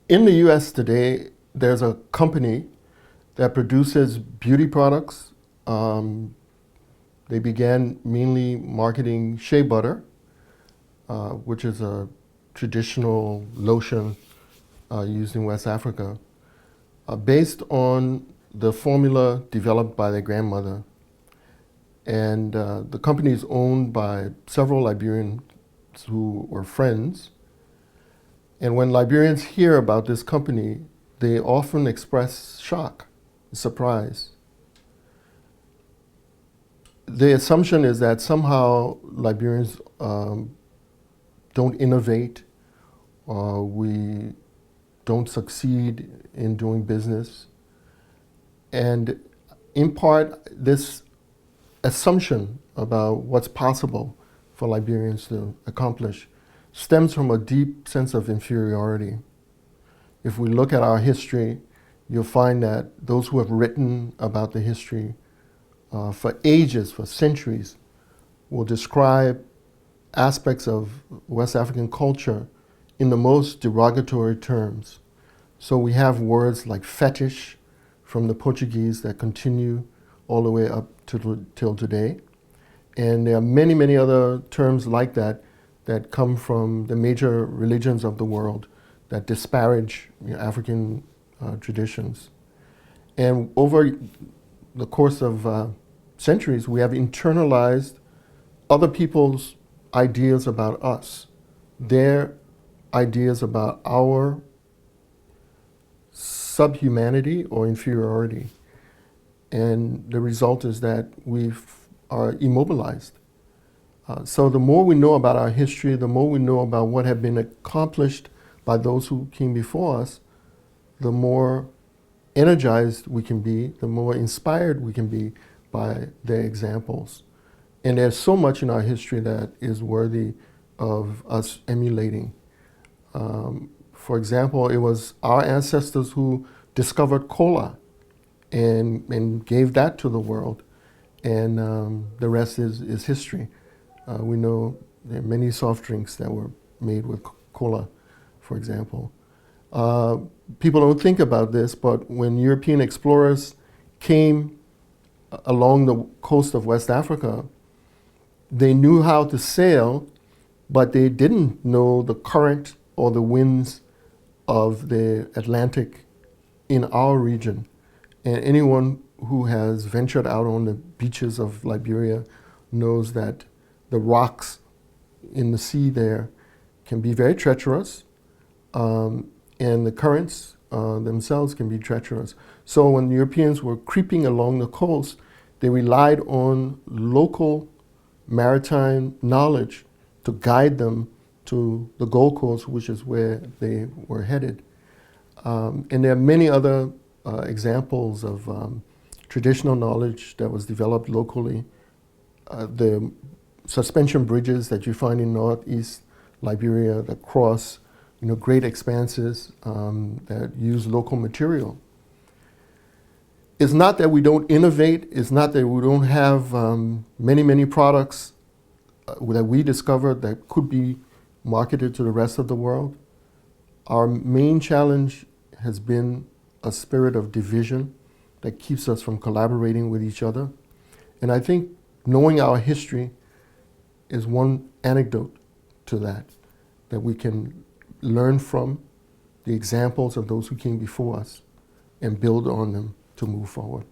In the US today, there's a company that produces beauty products. Um, they began mainly marketing shea butter, which is a traditional lotion used in West Africa, based on the formula developed by their grandmother. And the company is owned by several Liberians who were friends. And when Liberians hear about this company, they often express shock, surprise. The assumption is that somehow Liberians don't innovate, we don't succeed in doing business. And in part, this assumption about what's possible for Liberians to accomplish stems from a deep sense of inferiority. If we look at our history, you'll find that those who have written about the history for ages, for centuries, will describe aspects of West African culture in the most derogatory terms. So we have words like fetish from the Portuguese that continue all the way up till today. And there are many, many other terms like that that come from the major religions of the world that disparage African traditions. And over the course of centuries, we have internalized other people's ideas about us, their ideas about our subhumanity or inferiority. And the result is that we are immobilized. So the more we know about our history, the more we know about what have been accomplished by those who came before us, the more energized we can be, the more inspired we can be by their examples. And there's so much in our history that is worthy of us emulating. For example, it was our ancestors who discovered cola and gave that to the world. And the rest is history. We know there are many soft drinks that were made with cola, for example. People don't think about this, but when European explorers came along the coast of West Africa, they knew how to sail, but they didn't know the current or the winds of the Atlantic in our region. And anyone who has ventured out on the beaches of Liberia knows that the rocks in the sea there can be very treacherous, and the currents themselves can be treacherous. So when Europeans were creeping along the coast, they relied on local maritime knowledge to guide them to the Gold Coast, which is where they were headed. And there are many other examples of traditional knowledge that was developed locally. The suspension bridges that you find in northeast Liberia that cross great expanses that use local material. It's not that we don't innovate, it's not that we don't have many, many products that we discovered that could be marketed to the rest of the world. Our main challenge has been a spirit of division that keeps us from collaborating with each other. And I think knowing our history is one anecdote to that we can learn from the examples of those who came before us and build on them to move forward.